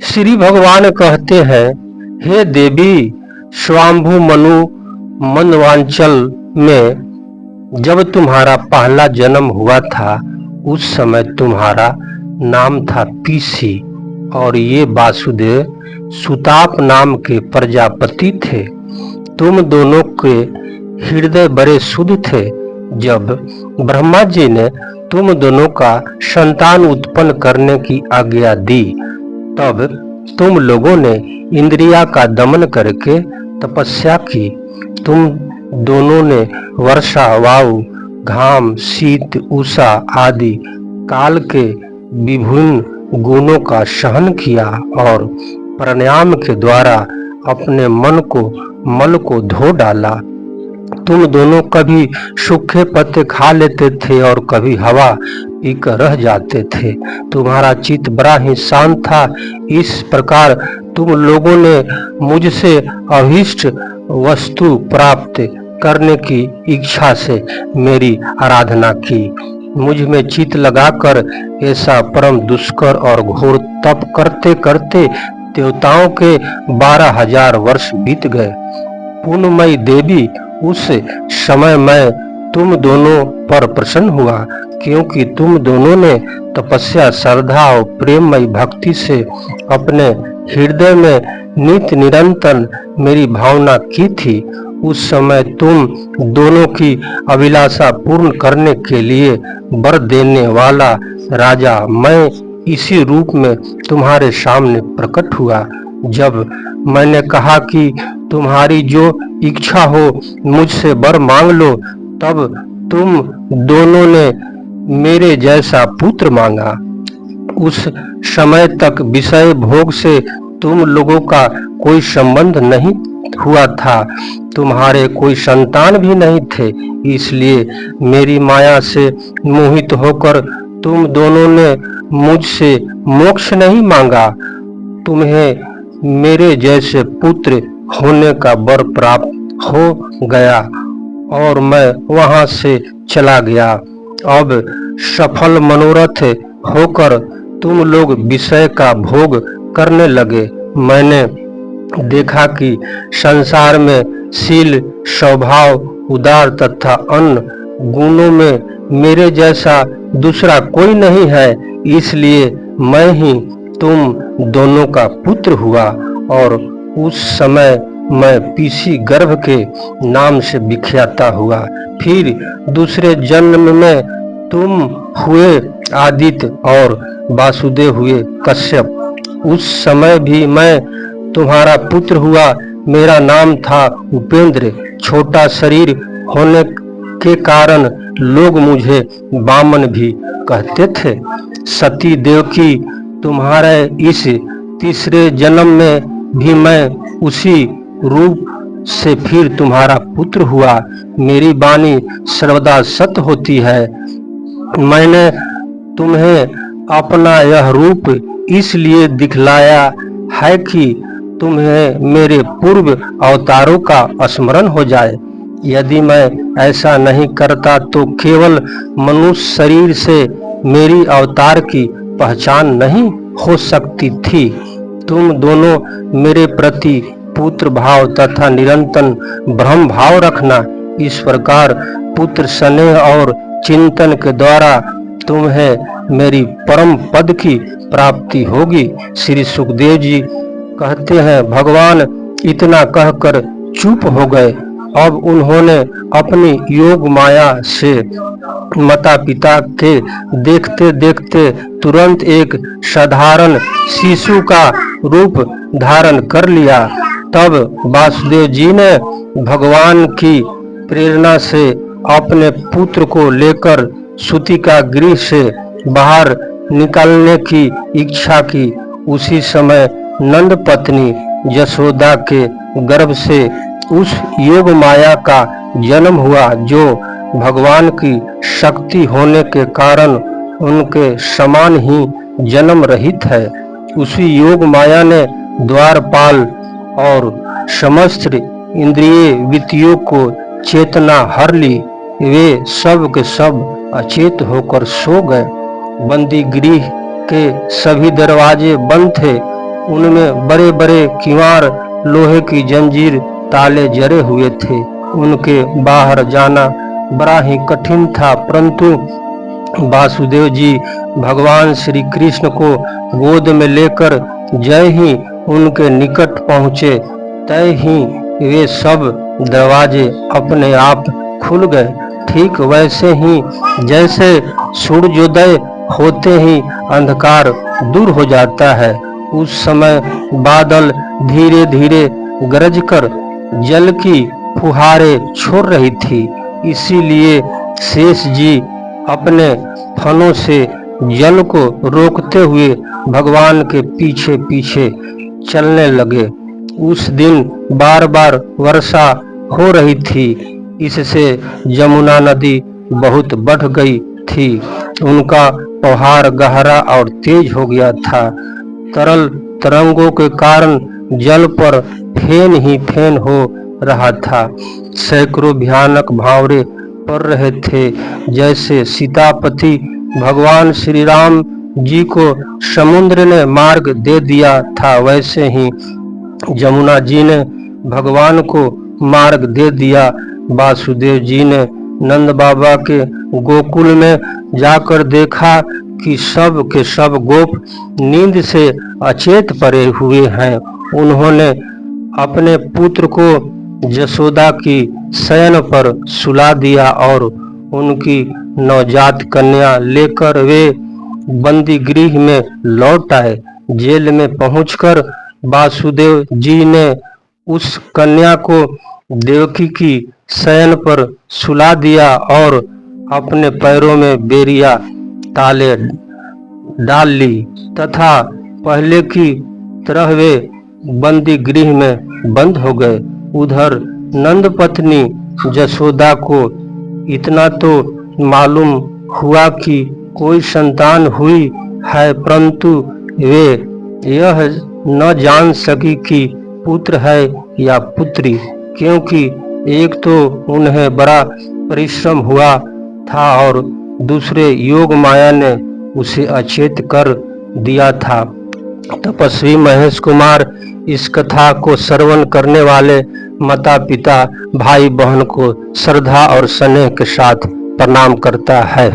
श्री भगवान कहते हैं, हे देवी, स्वाम्भु मनु मनवांचल में जब तुम्हारा पहला जन्म हुआ था, उस समय तुम्हारा नाम था पीसी और ये वासुदेव सुताप नाम के प्रजापति थे। तुम दोनों के हृदय बड़े शुद्ध थे। जब ब्रह्मा जी ने तुम दोनों का संतान उत्पन्न करने की आज्ञा दी, तब तुम लोगों ने इंद्रिया का दमन करके तपस्या की। तुम दोनों ने वर्षा, वायु, घाम, शीत, उषा आदि काल के विभिन्न गुणों का सहन किया और प्राणायाम के द्वारा अपने मन को मल को धो डाला। तुम दोनों कभी सूखे पत्ते खा लेते थे और कभी हवा पीकर रह जाते थे। तुम्हारा चित्त बड़ा ही शांत था। इस प्रकार तुम लोगों ने मुझसे अभीष्ट वस्तु प्राप्त करने की इच्छा से मेरी आराधना की। मुझ में चित्त लगाकर ऐसा परम दुष्कर और घोर तप करते करते देवताओं के 12,000 वर्ष बीत गए। पुण्यमयी देवी, उस समय मैं तुम दोनों पर प्रसन्न हुआ, क्योंकि तुम दोनों ने तपस्या, श्रद्धा और प्रेममयी भक्ति से अपने हृदय में नित्य निरंतर मेरी भावना की थी। उस समय तुम दोनों की अभिलाषा पूर्ण करने के लिए वर देने वाला राजा मैं इसी रूप में तुम्हारे सामने प्रकट हुआ। जब मैंने कहा कि तुम्हारी जो इच्छा हो मुझसे वर मांग लो, तब तुम दोनों ने मेरे जैसा पुत्र मांगा। उस समय तक विषय भोग से तुम लोगों का कोई संबंध नहीं हुआ था। तुम्हारे कोई संतान भी नहीं थे। इसलिए मेरी माया से मोहित होकर तुम दोनों ने मुझसे मोक्ष नहीं मांगा। तुम्हें मेरे जैसे पुत्र होने का वर प्राप्त हो गया और मैं वहां से चला गया। अब सफल मनोरथ होकर तुम लोग विषय का भोग करने लगे। मैंने देखा कि संसार में शील, स्वभाव, उदार तथा अन्य गुणों में मेरे जैसा दूसरा कोई नहीं है। इसलिए मैं ही तुम दोनों का पुत्र हुआ और उस समय मैं पीसी गर्भ के नाम से विख्याता हुआ। फिर दूसरे जन्म में तुम हुए आदित्य और वासुदेव हुए कश्यप। उस समय भी मैं तुम्हारा पुत्र हुआ। मेरा नाम था उपेंद्र। छोटा शरीर होने के कारण लोग मुझे वामन भी कहते थे। सती देवकी, तुम्हारे इस तीसरे जन्म में भी मैं उसी रूप से फिर तुम्हारा पुत्र हुआ। मेरी वाणी सर्वदा सत्य होती है। मैंने तुम्हें अपना यह रूप इसलिए दिखलाया है कि तुम्हें मेरे पूर्व अवतारों का स्मरण हो जाए। यदि मैं ऐसा नहीं करता तो केवल मनुष्य शरीर से मेरी अवतार की पहचान नहीं हो सकती थी। तुम दोनों मेरे प्रति पुत्र भाव तथा निरंतर ब्रह्म भाव रखना। इस प्रकार पुत्र स्नेह और चिंतन के द्वारा तुम्हें मेरी परम पद की प्राप्ति होगी। श्री सुखदेव जी कहते हैं, भगवान इतना कहकर चुप हो गए। अब उन्होंने अपनी योग माया से माता पिता के देखते देखते तुरंत एक साधारण शिशु का रूप धारण कर लिया। तब वासुदेव जी ने भगवान की प्रेरणा से अपने पुत्र को लेकर सूतिका गृह से बाहर निकलने की इच्छा की। उसी समय नंद पत्नी यशोदा के गर्भ से उस योग माया का जन्म हुआ, जो भगवान की शक्ति होने के कारण उनके समान ही जन्म रहित है। उसी योग माया ने द्वारपाल और समस्त इंद्रिय वित्तियों को चेतना हर ली। वे सब के सब अचेत होकर सो गए। बंदी गृह के सभी दरवाजे बंद थे। उनमें बड़े बड़े किवाड़, लोहे की जंजीर, ताले जड़े हुए थे। उनके बाहर जाना बड़ा ही कठिन था, परंतु वासुदेव जी भगवान श्री कृष्ण को गोद में लेकर जय ही उनके निकट पहुँचे, तय ही वे सब दरवाजे अपने आप खुल गए। ठीक वैसे ही जैसे सूर्योदय होते ही अंधकार दूर हो जाता है, उस समय बादल धीरे धीरे गरजकर जल की फुहारें छोड़ रही थी। इसीलिए शेष जी अपने फनों से जल को रोकते हुए भगवान के पीछे पीछे चलने लगे। उस दिन बार बार वर्षा हो रही थी, इससे यमुना नदी बहुत बढ़ गई थी। उनका फव्वार गहरा और तेज हो गया था। तरल तरंगों के कारण जल पर फेन ही फेन हो रहा था। सैकड़ों भयानक भावरे पड़ रहे थे। जैसे सीतापति भगवान श्री राम जी को समुद्र ने मार्ग दे दिया था, वैसे ही यमुना जी ने भगवान को मार्ग दे दिया। वासुदेव जी ने नंद बाबा के गोकुल में जाकर देखा कि सब के सब गोप नींद से अचेत पड़े हुए हैं। उन्होंने अपने पुत्र को यशोदा की शयन पर सुला दिया और उनकी नवजात कन्या लेकर वे बंदी गृह में लौट आए। जेल में पहुंचकर वासुदेव जी ने उस कन्या को देवकी की शयन पर सुला दिया और अपने पैरों में बेरिया ताले डाल ली तथा पहले की तरह वे बंदी गृह में बंद हो गए। उधर नंद पत्नी यशोदा को इतना तो मालूम हुआ कि कोई संतान हुई है, परंतु वे यह न जान सकी कि पुत्र है या पुत्री, क्योंकि एक तो उन्हें बड़ा परिश्रम हुआ था और दूसरे योग माया ने उसे अचेत कर दिया था। तपस्वी महेश कुमार इस कथा को श्रवण करने वाले माता पिता भाई बहन को श्रद्धा और स्नेह के साथ प्रणाम करता है।